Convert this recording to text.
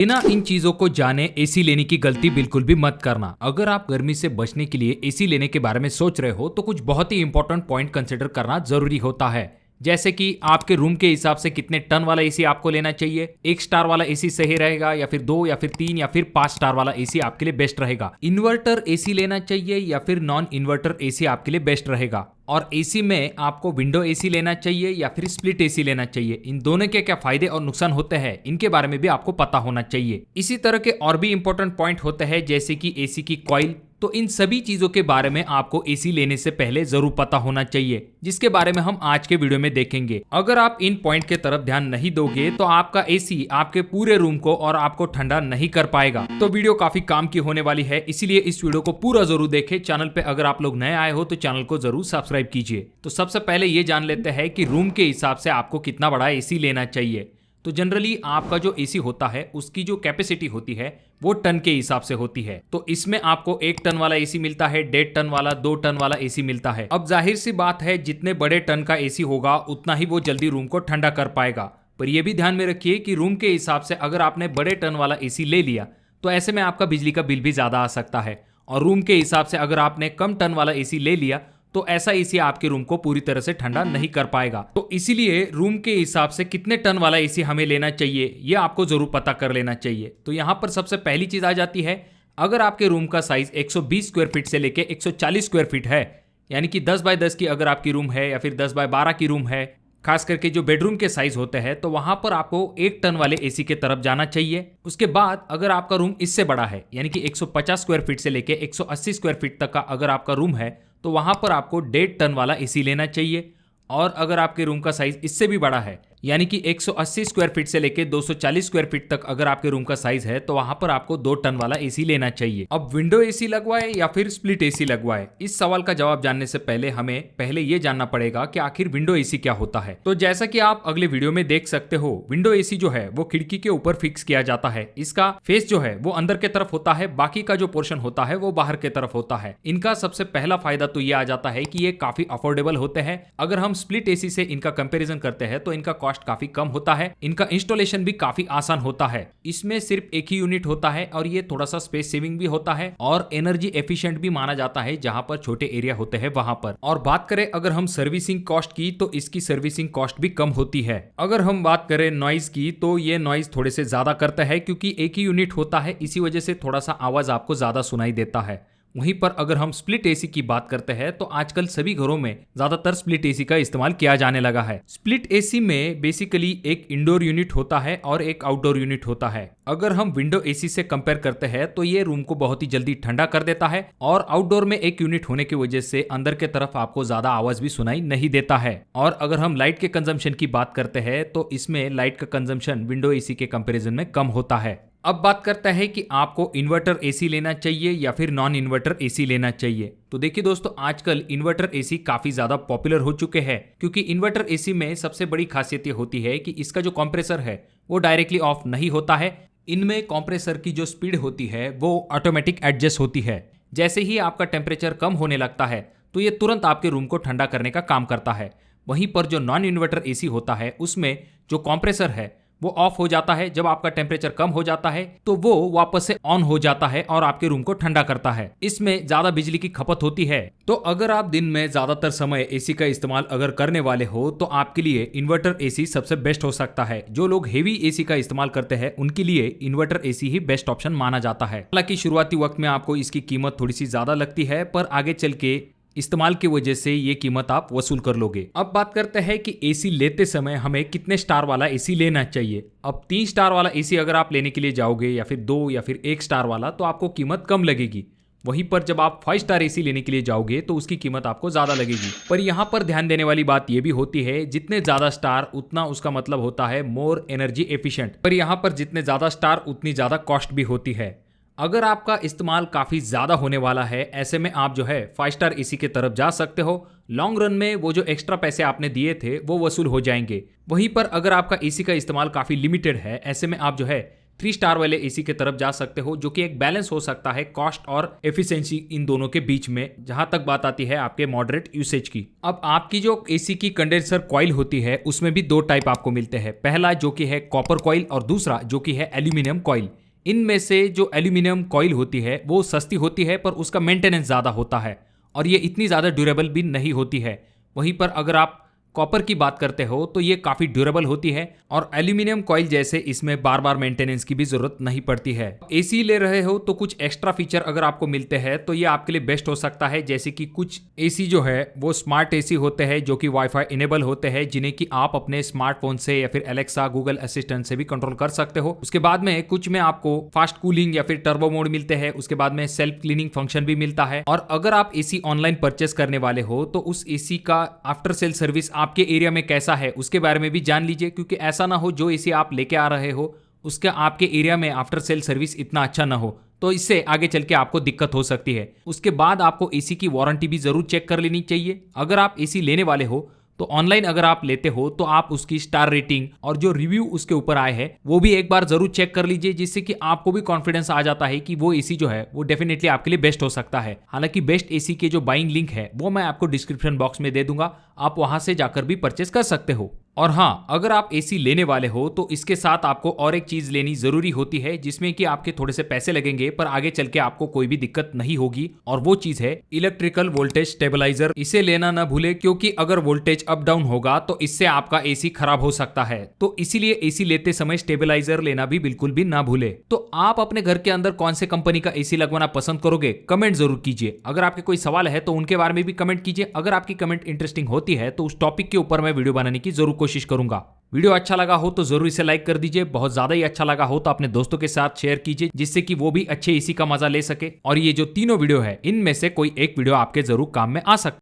बिना इन चीजों को जाने एसी लेने की गलती बिल्कुल भी मत करना। अगर आप गर्मी से बचने के लिए एसी लेने के बारे में सोच रहे हो तो कुछ बहुत ही इंपॉर्टेंट पॉइंट कंसिडर करना जरूरी होता है। जैसे कि आपके रूम के हिसाब से कितने टन वाला एसी आपको लेना चाहिए, 1 स्टार वाला एसी सही रहेगा या फिर 2 या फिर 3 या फिर 5 स्टार वाला एसी आपके लिए बेस्ट रहेगा, इन्वर्टर एसी लेना चाहिए या फिर नॉन इन्वर्टर एसी आपके लिए बेस्ट रहेगा, और एसी में आपको विंडो एसी लेना चाहिए या फिर स्प्लिट एसी लेना चाहिए। इन दोनों के क्या फायदे और नुकसान होते हैं इनके बारे में भी आपको पता होना चाहिए। इसी तरह के और भी इंपॉर्टेंट पॉइंट होते हैं जैसे कि एसी की कॉइल। तो इन सभी चीजों के बारे में आपको एसी लेने से पहले जरूर पता होना चाहिए, जिसके बारे में हम आज के वीडियो में देखेंगे। अगर आप इन पॉइंट के तरफ ध्यान नहीं दोगे तो आपका एसी आपके पूरे रूम को और आपको ठंडा नहीं कर पाएगा। तो वीडियो काफी काम की होने वाली है, इसीलिए इस वीडियो को पूरा जरूर देखें। चैनल पे अगर आप लोग नए आए हो तो चैनल को जरूर सब्सक्राइब कीजिए। तो सबसे पहले ये जान लेते हैं कि रूम के हिसाब से आपको कितना बड़ा एसी लेना चाहिए। तो जनरली आपका जो एसी होता है उसकी जो कैपेसिटी होती है वो टन के हिसाब से होती है। तो इसमें आपको 1 टन वाला एसी मिलता है, 1.5 टन वाला, 2 टन वाला एसी मिलता है। अब जाहिर सी बात है जितने बड़े टन का एसी होगा उतना ही वो जल्दी रूम को ठंडा कर पाएगा। पर यह भी ध्यान में रखिए कि रूम के हिसाब से अगर आपने बड़े टन वाला एसी ले लिया तो ऐसे में आपका बिजली का बिल भी ज्यादा आ सकता है, और रूम के हिसाब से अगर आपने कम टन वाला एसी ले लिया तो ऐसा एसी आपके रूम को पूरी तरह से ठंडा नहीं कर पाएगा। तो इसीलिए रूम के हिसाब से कितने टन वाला एसी हमें लेना चाहिए ये आपको जरूर पता कर लेना चाहिए। तो यहाँ पर सबसे पहली चीज आ जाती है, अगर आपके रूम का साइज 120 स्क्वायर फीट से लेके 140 स्क्वायर फीट है, यानी कि 10 बाय 10 की अगर आपकी रूम है या फिर 10 बाय 12 की रूम है, खास करके जो बेडरूम के साइज होते हैं, तो वहां पर आपको 1 टन वाले एसी के तरफ जाना चाहिए। उसके बाद अगर आपका रूम इससे बड़ा है, यानी कि 150 स्क्वायर फीट से लेके 180 स्क्वायर फीट तक का अगर आपका रूम है, तो वहां पर आपको 1.5 टन वाला एसी लेना चाहिए। और अगर आपके रूम का साइज इससे भी बड़ा है, यानी कि 180 स्क्वायर फीट से लेके 240 स्क्वायर फीट तक अगर आपके रूम का साइज है, तो वहां पर आपको 2 टन वाला एसी लेना चाहिए। अब विंडो एसी लगवाए या फिर स्प्लिट एसी लगवाए, इस सवाल का जवाब जानने से पहले हमें पहले यह जानना पड़ेगा कि आखिर विंडो एसी क्या होता है। तो जैसा कि आप अगले वीडियो में देख सकते हो, विंडो एसी जो है वो खिड़की के ऊपर फिक्स किया जाता है। इसका फेस जो है वो अंदर के तरफ होता है, बाकी का जो पोर्शन होता है वो बाहर के तरफ होता है। इनका सबसे पहला फायदा तो ये आ जाता है कि ये काफी अफोर्डेबल होते हैं। अगर हम स्प्लिट एसी से इनका कंपेरिजन करते हैं तो इनका कॉस्ट काफी कम होता है, इनका इंस्टॉलेशन भी काफी आसान होता है। इसमें सिर्फ एक ही यूनिट होता है और ये थोड़ा सा स्पेस सेविंग भी होता है और एनर्जी एफिशिएंट भी माना जाता है जहां पर छोटे एरिया होते हैं वहां पर। और बात करें अगर हम सर्विसिंग कॉस्ट की, तो इसकी सर्विसिंग कॉस्ट भी कम होती है। अगर हम बात करें नॉइज की, तो ये नॉइज थोड़े से ज्यादा करता है क्योंकि एक ही यूनिट होता है, इसी वजह से थोड़ा सा आवाज आपको ज्यादा सुनाई देता है। वहीं पर अगर हम स्प्लिट एसी की बात करते हैं तो आजकल सभी घरों में ज्यादातर स्प्लिट एसी का इस्तेमाल किया जाने लगा है। स्प्लिट एसी में बेसिकली एक इंडोर यूनिट होता है और एक आउटडोर यूनिट होता है। अगर हम विंडो एसी से कंपेयर करते हैं तो ये रूम को बहुत ही जल्दी ठंडा कर देता है, और आउटडोर में एक यूनिट होने की वजह से अंदर के तरफ आपको ज्यादा आवाज भी सुनाई नहीं देता है। और अगर हम लाइट के कंजम्पशन की बात करते हैं तो इसमें लाइट का कंजम्पशन विंडो एसी के कंपेरिजन में कम होता है। अब बात करता है कि आपको इन्वर्टर एसी लेना चाहिए या फिर नॉन इन्वर्टर एसी लेना चाहिए। तो देखिए दोस्तों, आजकल इन्वर्टर एसी काफी ज्यादा पॉपुलर हो चुके हैं, क्योंकि इन्वर्टर एसी में सबसे बड़ी खासियत ये होती है कि इसका जो कंप्रेसर है वो डायरेक्टली ऑफ नहीं होता है। इनमें कंप्रेसर की जो स्पीड होती है वो ऑटोमेटिक एडजस्ट होती है। जैसे ही आपका टेम्परेचर कम होने लगता है तो ये तुरंत आपके रूम को ठंडा करने का काम करता है। वहीं पर जो नॉन इन्वर्टर एसी होता है उसमें जो कंप्रेसर है वो ऑफ हो जाता है। जब आपका टेम्परेचर कम हो जाता है तो वो वापस से ऑन हो जाता है और आपके रूम को ठंडा करता है। इसमें ज्यादा बिजली की खपत होती है। तो अगर आप दिन में ज्यादातर समय एसी का इस्तेमाल अगर करने वाले हो तो आपके लिए इन्वर्टर एसी सबसे बेस्ट हो सकता है। जो लोग हेवी एसी का इस्तेमाल करते हैं उनके लिए इन्वर्टर एसी ही बेस्ट ऑप्शन माना जाता है। हालांकि शुरुआती वक्त में आपको इसकी कीमत थोड़ी सी ज्यादा लगती है, पर आगे चल के इस्तेमाल की वजह से ये कीमत आप वसूल कर लोगे। अब बात करते हैं कि एसी लेते समय हमें कितने स्टार वाला एसी लेना चाहिए। अब 3 स्टार वाला एसी अगर आप लेने के लिए जाओगे या फिर 2 या फिर 1 स्टार वाला, तो आपको कीमत कम लगेगी। वहीं पर जब आप 5 स्टार एसी लेने के लिए जाओगे तो उसकी कीमत आपको ज्यादा लगेगी। पर यहाँ पर ध्यान देने वाली बात यह भी होती है, जितने ज्यादा स्टार उतना उसका मतलब होता है मोर एनर्जी एफिशिएंट। पर यहाँ पर जितने ज्यादा स्टार उतनी ज्यादा कॉस्ट भी होती है। अगर आपका इस्तेमाल काफी ज्यादा होने वाला है, ऐसे में आप जो है 5 स्टार एसी की तरफ जा सकते हो। लॉन्ग रन में वो जो एक्स्ट्रा पैसे आपने दिए थे वो वसूल हो जाएंगे। वहीं पर अगर आपका एसी का इस्तेमाल काफी लिमिटेड है, ऐसे में आप जो है 3 स्टार वाले एसी की तरफ जा सकते हो, जो कि एक बैलेंस हो सकता है कॉस्ट और एफिशिएंसी इन दोनों के बीच में, जहां तक बात आती है आपके मॉडरेट यूसेज की। अब आपकी जो एसी की कंडेंसर कॉइल होती है उसमें भी 2 टाइप आपको मिलते हैं। पहला जो कि है कॉपर कॉइल और दूसरा जो कि है एल्यूमिनियम कॉइल। इनमें से जो एल्यूमिनियम कॉइल होती है वो सस्ती होती है पर उसका मेंटेनेंस ज़्यादा होता है और ये इतनी ज़्यादा ड्यूरेबल भी नहीं होती है। वहीं पर अगर आप कॉपर की बात करते हो तो ये काफ़ी ड्यूरेबल होती है और एल्यूमिनियम कॉइल जैसे इसमें बार बार मेंटेनेंस की भी ज़रूरत नहीं पड़ती है। एसी ले रहे हो तो कुछ एक्स्ट्रा फीचर अगर आपको मिलते हैं तो ये आपके लिए बेस्ट हो सकता है, जैसे कि कुछ एसी जो है वो स्मार्ट एसी होते हैं जो कि वाईफाई इनेबल होते हैं, जिन्हें कि आप अपने स्मार्टफोन से या फिर एलेक्सा गूगल असिस्टेंट से भी कंट्रोल कर सकते हो। उसके बाद में कुछ में आपको फास्ट कूलिंग या फिर टर्बो मोड मिलते हैं। उसके बाद में सेल्फ क्लीनिंग फंक्शन भी मिलता है। और अगर आप एसी ऑनलाइन परचेस करने वाले हो तो उस एसी का आफ्टर सेल सर्विस आपके एरिया में कैसा है उसके बारे में भी जान लीजिए, क्योंकि ऐसा ना हो जो एसी आप लेके आ रहे हो उसका आपके एरिया में आफ्टर सेल सर्विस इतना अच्छा ना हो, तो इससे आगे चल के आपको दिक्कत हो सकती है। उसके बाद आपको एसी की वारंटी भी जरूर चेक कर लेनी चाहिए। अगर आप एसी लेने वाले हो तो ऑनलाइन अगर आप लेते हो तो आप उसकी स्टार रेटिंग और जो रिव्यू उसके ऊपर आए हैं वो भी एक बार जरूर चेक कर लीजिए, जिससे कि आपको भी कॉन्फिडेंस आ जाता है कि वो एसी जो है वो डेफिनेटली आपके लिए बेस्ट हो सकता है। हालांकि बेस्ट एसी के जो बाइंग लिंक है वो मैं आपको डिस्क्रिप्शन बॉक्स में दे दूंगा, आप वहां से जाकर भी परचेस कर सकते हो। और हाँ, अगर आप एसी लेने वाले हो तो इसके साथ आपको और एक चीज लेनी जरूरी होती है जिसमें कि आपके थोड़े से पैसे लगेंगे पर आगे चल के आपको कोई भी दिक्कत नहीं होगी, और वो चीज है इलेक्ट्रिकल वोल्टेज स्टेबलाइजर। इसे लेना ना भूले, क्योंकि अगर वोल्टेज अप डाउन होगा तो इससे आपका एसी खराब हो सकता है। तो इसीलिए एसी लेते समय स्टेबलाइजर लेना भी बिल्कुल भी ना भूले। तो आप अपने घर के अंदर कौन से कंपनी का एसी लगवाना पसंद करोगे कमेंट जरूर कीजिए। अगर आपके कोई सवाल है तो उनके बारे में भी कमेंट कीजिए। अगर आपकी कमेंट इंटरेस्टिंग होती है तो उस टॉपिक के ऊपर मैं वीडियो बनाने की जरूर कोशिश करूंगा। वीडियो अच्छा लगा हो तो जरूर इसे लाइक कर दीजिए। बहुत ज्यादा ही अच्छा लगा हो तो अपने दोस्तों के साथ शेयर कीजिए, जिससे कि वो भी अच्छे एसी का मजा ले सके। और ये जो तीनों वीडियो है इनमें से कोई एक वीडियो आपके जरूर काम में आ सकता है।